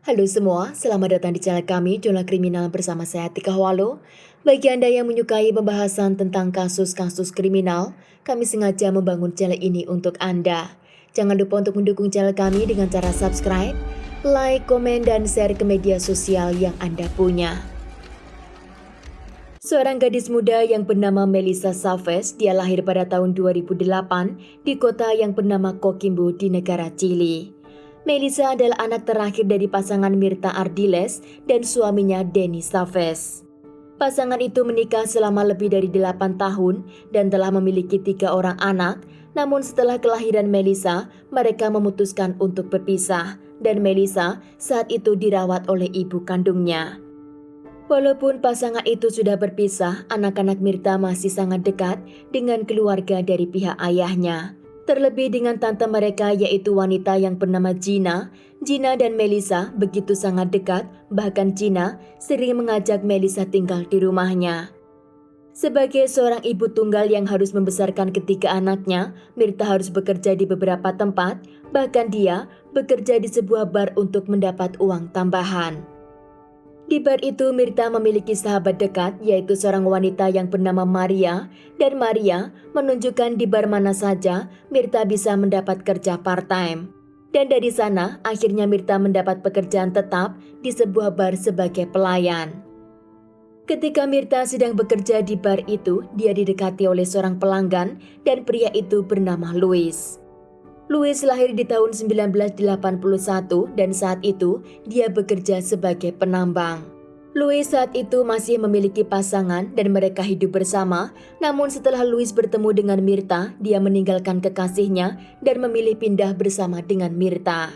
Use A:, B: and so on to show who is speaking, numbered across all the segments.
A: Halo semua, selamat datang di channel kami, Jurnal Kriminal bersama saya Tika Hawalo. Bagi Anda yang menyukai pembahasan tentang kasus-kasus kriminal, kami sengaja membangun channel ini untuk Anda. Jangan lupa untuk mendukung channel kami dengan cara subscribe, like, komen, dan share ke media sosial yang Anda punya. Seorang gadis muda yang bernama Melissa Chavez, dia lahir pada tahun 2008 di kota yang bernama Coquimbo di negara Chili. Melissa adalah anak terakhir dari pasangan Mirta Ardiles dan suaminya Denny Chavez. Pasangan itu menikah selama lebih dari 8 tahun dan telah memiliki 3 orang anak, namun setelah kelahiran Melissa, mereka memutuskan untuk berpisah dan Melissa saat itu dirawat oleh ibu kandungnya. Walaupun pasangan itu sudah berpisah, anak-anak Mirta masih sangat dekat dengan keluarga dari pihak ayahnya. Terlebih dengan tante mereka yaitu wanita yang bernama Gina. Gina dan Melissa begitu sangat dekat, bahkan Gina sering mengajak Melissa tinggal di rumahnya. Sebagai seorang ibu tunggal yang harus membesarkan ketiga anaknya, Mirta harus bekerja di beberapa tempat, bahkan dia bekerja di sebuah bar untuk mendapat uang tambahan. Di bar itu Mirta memiliki sahabat dekat yaitu seorang wanita yang bernama Maria dan Maria menunjukkan di bar mana saja Mirta bisa mendapat kerja part-time. Dan dari sana akhirnya Mirta mendapat pekerjaan tetap di sebuah bar sebagai pelayan. Ketika Mirta sedang bekerja di bar itu, dia didekati oleh seorang pelanggan dan pria itu bernama Luis. Luis lahir di tahun 1981 dan saat itu dia bekerja sebagai penambang. Luis saat itu masih memiliki pasangan dan mereka hidup bersama, namun setelah Luis bertemu dengan Mirta, dia meninggalkan kekasihnya dan memilih pindah bersama dengan Mirta.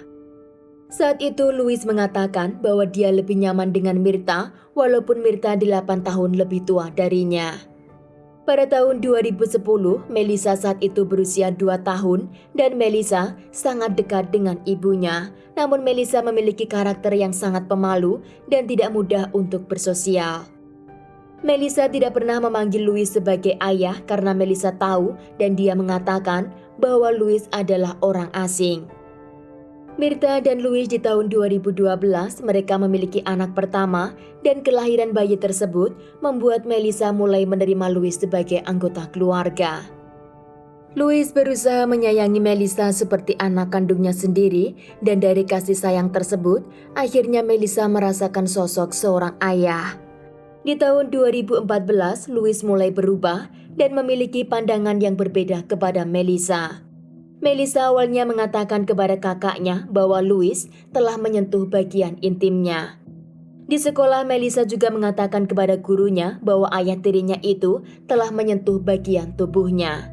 A: Saat itu Luis mengatakan bahwa dia lebih nyaman dengan Mirta walaupun Mirta 8 tahun lebih tua darinya. Pada tahun 2010, Melissa saat itu berusia 2 tahun dan Melissa sangat dekat dengan ibunya. Namun Melissa memiliki karakter yang sangat pemalu dan tidak mudah untuk bersosial. Melissa tidak pernah memanggil Luis sebagai ayah karena Melissa tahu dan dia mengatakan bahwa Luis adalah orang asing. Mirta dan Luis di tahun 2012 mereka memiliki anak pertama dan kelahiran bayi tersebut membuat Melissa mulai menerima Luis sebagai anggota keluarga. Luis berusaha menyayangi Melissa seperti anak kandungnya sendiri dan dari kasih sayang tersebut akhirnya Melissa merasakan sosok seorang ayah. Di tahun 2014 Luis mulai berubah dan memiliki pandangan yang berbeda kepada Melissa. Melissa awalnya mengatakan kepada kakaknya bahwa Luis telah menyentuh bagian intimnya. Di sekolah, Melissa juga mengatakan kepada gurunya bahwa ayah tirinya itu telah menyentuh bagian tubuhnya.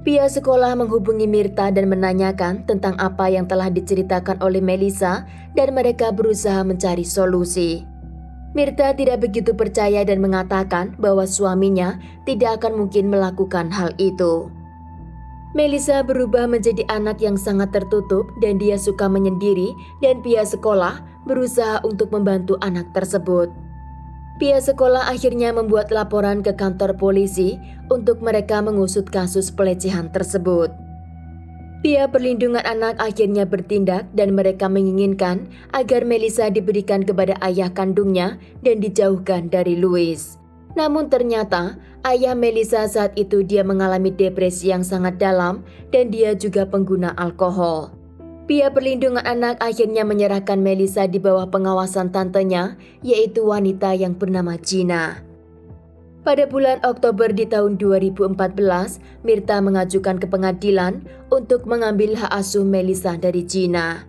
A: Pihak sekolah menghubungi Mirta dan menanyakan tentang apa yang telah diceritakan oleh Melissa dan mereka berusaha mencari solusi. Mirta tidak begitu percaya dan mengatakan bahwa suaminya tidak akan mungkin melakukan hal itu. Melissa berubah menjadi anak yang sangat tertutup dan dia suka menyendiri dan pihak sekolah berusaha untuk membantu anak tersebut. Pihak sekolah akhirnya membuat laporan ke kantor polisi untuk mereka mengusut kasus pelecehan tersebut. Pihak perlindungan anak akhirnya bertindak dan mereka menginginkan agar Melissa diberikan kepada ayah kandungnya dan dijauhkan dari Luis. Namun ternyata ayah Melissa saat itu dia mengalami depresi yang sangat dalam dan dia juga pengguna alkohol. Pihak perlindungan anak akhirnya menyerahkan Melissa di bawah pengawasan tantenya yaitu wanita yang bernama Gina. Pada bulan Oktober di tahun 2014, Mirta mengajukan ke pengadilan untuk mengambil hak asuh Melissa dari Gina.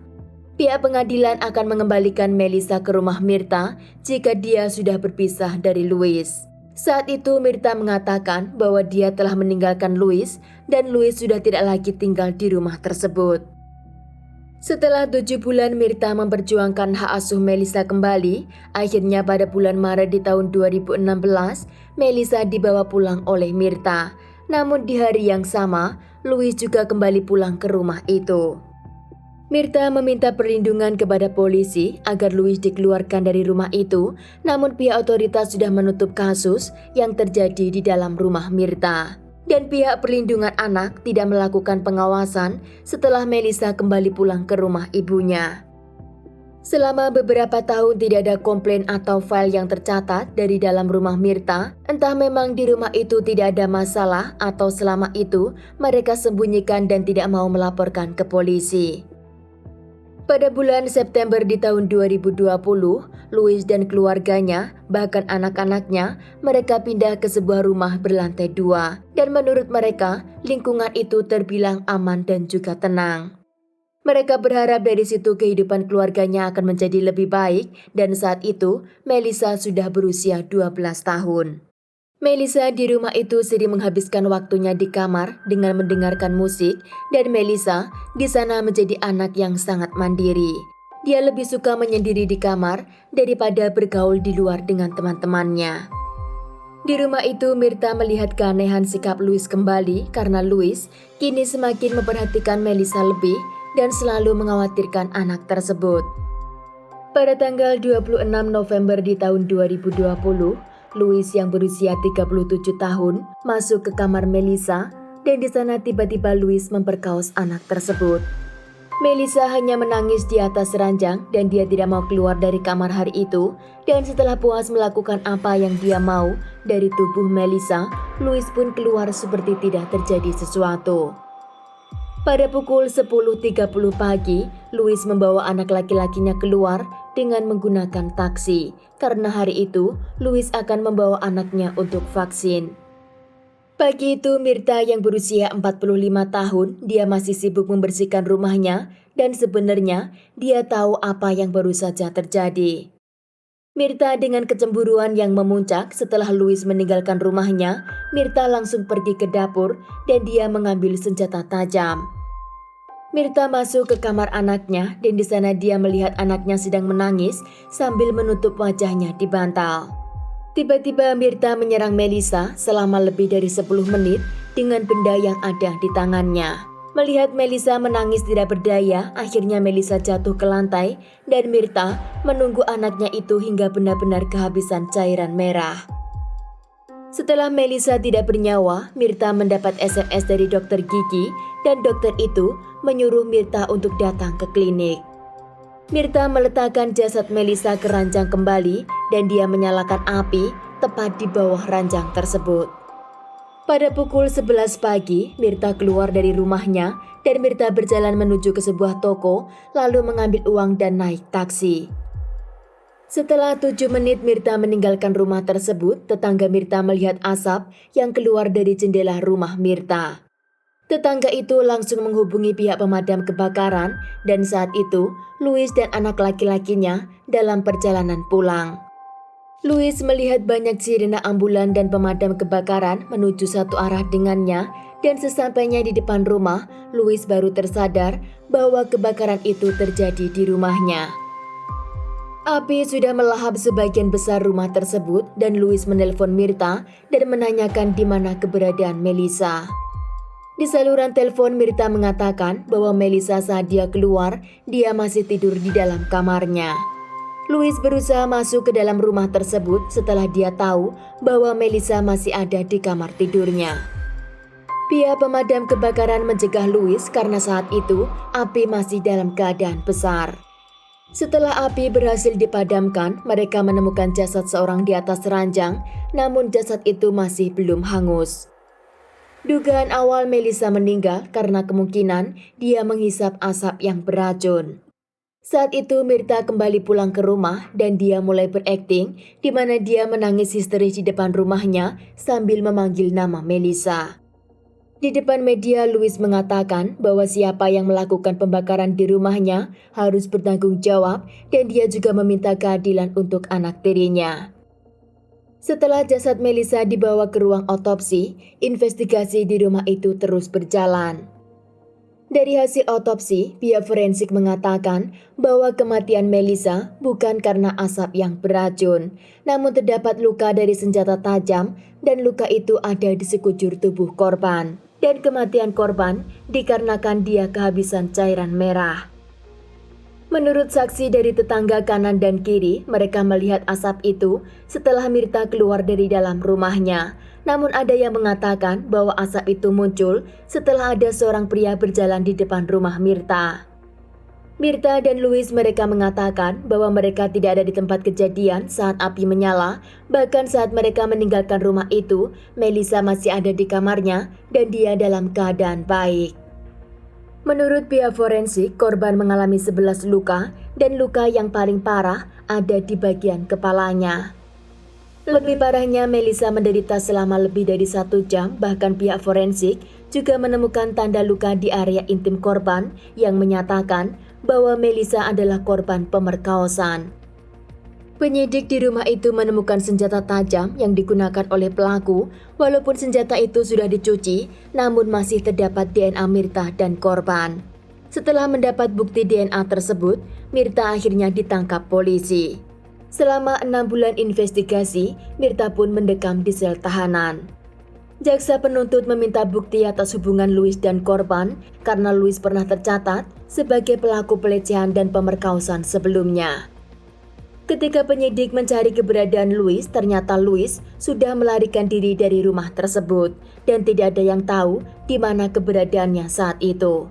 A: Pihak pengadilan akan mengembalikan Melissa ke rumah Mirta jika dia sudah berpisah dari Luis. Saat itu Mirta mengatakan bahwa dia telah meninggalkan Luis dan Luis sudah tidak lagi tinggal di rumah tersebut. Setelah 7 bulan Mirta memperjuangkan hak asuh Melissa kembali, akhirnya pada bulan Maret di tahun 2016, Melissa dibawa pulang oleh Mirta. Namun di hari yang sama, Luis juga kembali pulang ke rumah itu. Mirta meminta perlindungan kepada polisi agar Luis dikeluarkan dari rumah itu, namun pihak otoritas sudah menutup kasus yang terjadi di dalam rumah Mirta. Dan pihak perlindungan anak tidak melakukan pengawasan setelah Melissa kembali pulang ke rumah ibunya. Selama beberapa tahun tidak ada komplain atau file yang tercatat dari dalam rumah Mirta, entah memang di rumah itu tidak ada masalah atau selama itu mereka sembunyikan dan tidak mau melaporkan ke polisi. Pada bulan September di tahun 2020, Louis dan keluarganya, bahkan anak-anaknya, mereka pindah ke sebuah rumah berlantai 2 dan menurut mereka, lingkungan itu terbilang aman dan juga tenang. Mereka berharap dari situ kehidupan keluarganya akan menjadi lebih baik dan saat itu Melissa sudah berusia 12 tahun. Melissa di rumah itu sering menghabiskan waktunya di kamar dengan mendengarkan musik dan Melissa di sana menjadi anak yang sangat mandiri. Dia lebih suka menyendiri di kamar daripada bergaul di luar dengan teman-temannya. Di rumah itu Mirta melihat keanehan sikap Louis kembali karena Louis kini semakin memperhatikan Melissa lebih dan selalu mengkhawatirkan anak tersebut. Pada tanggal 26 November di tahun 2020, Louis yang berusia 37 tahun masuk ke kamar Melissa dan di sana tiba-tiba Louis memperkaos anak tersebut. Melissa hanya menangis di atas ranjang dan dia tidak mau keluar dari kamar hari itu dan setelah puas melakukan apa yang dia mau dari tubuh Melissa, Louis pun keluar seperti tidak terjadi sesuatu. Pada pukul 10.30 pagi, Louis membawa anak laki-lakinya keluar dengan menggunakan taksi. Karena hari itu, Louis akan membawa anaknya untuk vaksin. Pagi itu, Mirta yang berusia 45 tahun, dia masih sibuk membersihkan rumahnya dan sebenarnya dia tahu apa yang baru saja terjadi. Mirta dengan kecemburuan yang memuncak setelah Louis meninggalkan rumahnya, Mirta langsung pergi ke dapur dan dia mengambil senjata tajam. Mirta masuk ke kamar anaknya dan di sana dia melihat anaknya sedang menangis sambil menutup wajahnya di bantal. Tiba-tiba Mirta menyerang Melissa selama lebih dari 10 menit dengan benda yang ada di tangannya. Melihat Melissa menangis tidak berdaya, akhirnya Melissa jatuh ke lantai dan Mirta menunggu anaknya itu hingga benar-benar kehabisan cairan merah. Setelah Melissa tidak bernyawa, Mirta mendapat SMS dari dokter gigi dan dokter itu menyuruh Mirta untuk datang ke klinik. Mirta meletakkan jasad Melissa ke ranjang kembali dan dia menyalakan api tepat di bawah ranjang tersebut. Pada pukul 11 pagi, Mirta keluar dari rumahnya dan Mirta berjalan menuju ke sebuah toko lalu mengambil uang dan naik taksi. Setelah 7 menit Mirta meninggalkan rumah tersebut, tetangga Mirta melihat asap yang keluar dari jendela rumah Mirta. Tetangga itu langsung menghubungi pihak pemadam kebakaran dan saat itu Louis dan anak laki-lakinya dalam perjalanan pulang. Louis melihat banyak sirena ambulan dan pemadam kebakaran menuju satu arah dengannya dan sesampainya di depan rumah, Louis baru tersadar bahwa kebakaran itu terjadi di rumahnya. Api sudah melahap sebagian besar rumah tersebut dan Louis menelpon Mirta dan menanyakan di mana keberadaan Melissa. Di saluran telepon Mirta mengatakan bahwa Melissa saat dia keluar, dia masih tidur di dalam kamarnya. Louis berusaha masuk ke dalam rumah tersebut setelah dia tahu bahwa Melissa masih ada di kamar tidurnya. Pihak pemadam kebakaran mencegah Louis karena saat itu api masih dalam keadaan besar. Setelah api berhasil dipadamkan, mereka menemukan jasad seorang di atas ranjang, namun jasad itu masih belum hangus. Dugaan awal Melissa meninggal karena kemungkinan dia menghisap asap yang beracun. Saat itu Mirta kembali pulang ke rumah dan dia mulai berakting di mana dia menangis histeris di depan rumahnya sambil memanggil nama Melissa. Di depan media Louis mengatakan bahwa siapa yang melakukan pembakaran di rumahnya harus bertanggung jawab dan dia juga meminta keadilan untuk anak tirinya. Setelah jasad Melissa dibawa ke ruang otopsi, investigasi di rumah itu terus berjalan. Dari hasil otopsi, pihak forensik mengatakan bahwa kematian Melissa bukan karena asap yang beracun, namun terdapat luka dari senjata tajam dan luka itu ada di sekujur tubuh korban. Dan kematian korban dikarenakan dia kehabisan cairan merah. Menurut saksi dari tetangga kanan dan kiri, mereka melihat asap itu setelah Mirta keluar dari dalam rumahnya. Namun ada yang mengatakan bahwa asap itu muncul setelah ada seorang pria berjalan di depan rumah Mirta. Mirta dan Louis mereka mengatakan bahwa mereka tidak ada di tempat kejadian saat api menyala. Bahkan saat mereka meninggalkan rumah itu, Melissa masih ada di kamarnya dan dia dalam keadaan baik. Menurut pihak forensik, korban mengalami 11 luka dan luka yang paling parah ada di bagian kepalanya. Lebih parahnya, Melissa menderita selama lebih dari 1 jam, bahkan pihak forensik juga menemukan tanda luka di area intim korban yang menyatakan bahwa Melissa adalah korban pemerkosaan. Penyidik di rumah itu menemukan senjata tajam yang digunakan oleh pelaku. Walaupun senjata itu sudah dicuci, namun masih terdapat DNA Mirta dan korban. Setelah mendapat bukti DNA tersebut, Mirta akhirnya ditangkap polisi. Selama 6 bulan investigasi, Mirta pun mendekam di sel tahanan. Jaksa penuntut meminta bukti atas hubungan Louis dan korban karena Louis pernah tercatat sebagai pelaku pelecehan dan pemerkosaan sebelumnya. Ketika penyidik mencari keberadaan Louis, ternyata Louis sudah melarikan diri dari rumah tersebut dan tidak ada yang tahu di mana keberadaannya saat itu.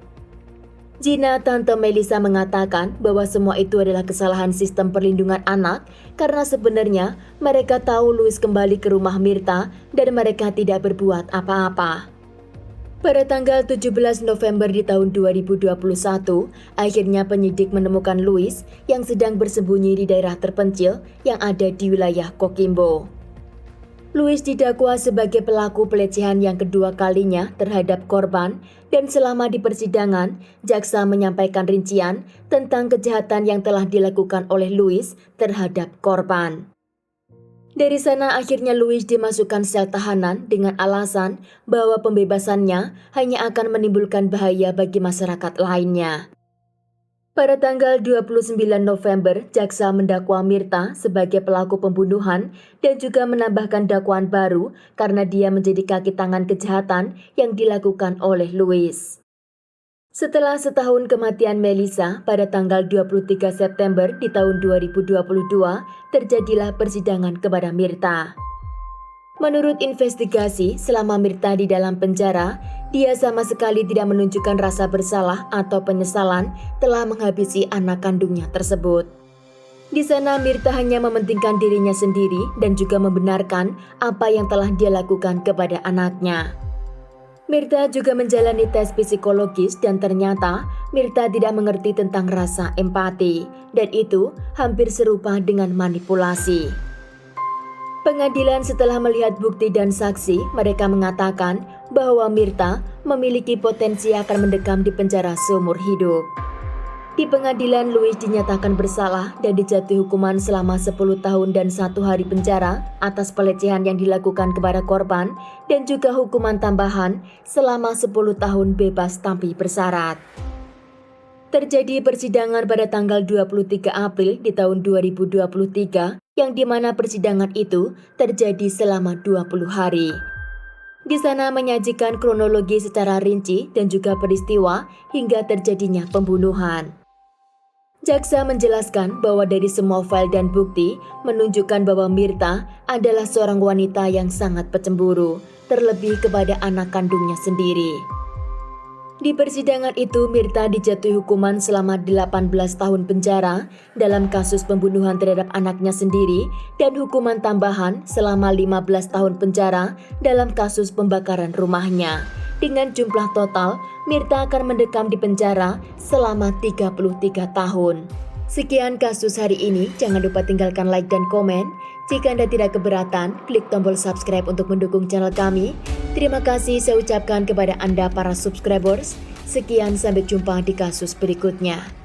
A: Gina, tante Melissa, mengatakan bahwa semua itu adalah kesalahan sistem perlindungan anak karena sebenarnya mereka tahu Louis kembali ke rumah Mirta dan mereka tidak berbuat apa-apa. Pada tanggal 17 November di tahun 2021, akhirnya penyidik menemukan Louis yang sedang bersembunyi di daerah terpencil yang ada di wilayah Coquimbo. Louis didakwa sebagai pelaku pelecehan yang kedua kalinya terhadap korban dan selama di persidangan, jaksa menyampaikan rincian tentang kejahatan yang telah dilakukan oleh Louis terhadap korban. Dari sana akhirnya Louis dimasukkan sel tahanan dengan alasan bahwa pembebasannya hanya akan menimbulkan bahaya bagi masyarakat lainnya. Pada tanggal 29 November, jaksa mendakwa Mirta sebagai pelaku pembunuhan dan juga menambahkan dakwaan baru karena dia menjadi kaki tangan kejahatan yang dilakukan oleh Louis. Setelah setahun kematian Melissa, pada tanggal 23 September di tahun 2022, terjadilah persidangan kepada Mirta. Menurut investigasi, selama Mirta di dalam penjara, dia sama sekali tidak menunjukkan rasa bersalah atau penyesalan telah menghabisi anak kandungnya tersebut. Di sana Mirta hanya mementingkan dirinya sendiri dan juga membenarkan apa yang telah dia lakukan kepada anaknya. Mirta juga menjalani tes psikologis dan ternyata Mirta tidak mengerti tentang rasa empati dan itu hampir serupa dengan manipulasi. Pengadilan setelah melihat bukti dan saksi, mereka mengatakan bahwa Mirta memiliki potensi akan mendekam di penjara seumur hidup. Di pengadilan, Louis dinyatakan bersalah dan dijatuhi hukuman selama 10 tahun dan 1 hari penjara atas pelecehan yang dilakukan kepada korban dan juga hukuman tambahan selama 10 tahun bebas tapi bersyarat. Terjadi persidangan pada tanggal 23 April di tahun 2023 yang dimana persidangan itu terjadi selama 20 hari. Di sana menyajikan kronologi secara rinci dan juga peristiwa hingga terjadinya pembunuhan. Jaksa menjelaskan bahwa dari semua file dan bukti menunjukkan bahwa Mirta adalah seorang wanita yang sangat pecemburu, terlebih kepada anak kandungnya sendiri. Di persidangan itu, Mirta dijatuhi hukuman selama 18 tahun penjara dalam kasus pembunuhan terhadap anaknya sendiri dan hukuman tambahan selama 15 tahun penjara dalam kasus pembakaran rumahnya. Dengan jumlah total, Mirta akan mendekam di penjara selama 33 tahun. Sekian kasus hari ini, jangan lupa tinggalkan like dan komen. Jika Anda tidak keberatan, klik tombol subscribe untuk mendukung channel kami. Terima kasih saya ucapkan kepada Anda para subscribers. Sekian, sampai jumpa di kasus berikutnya.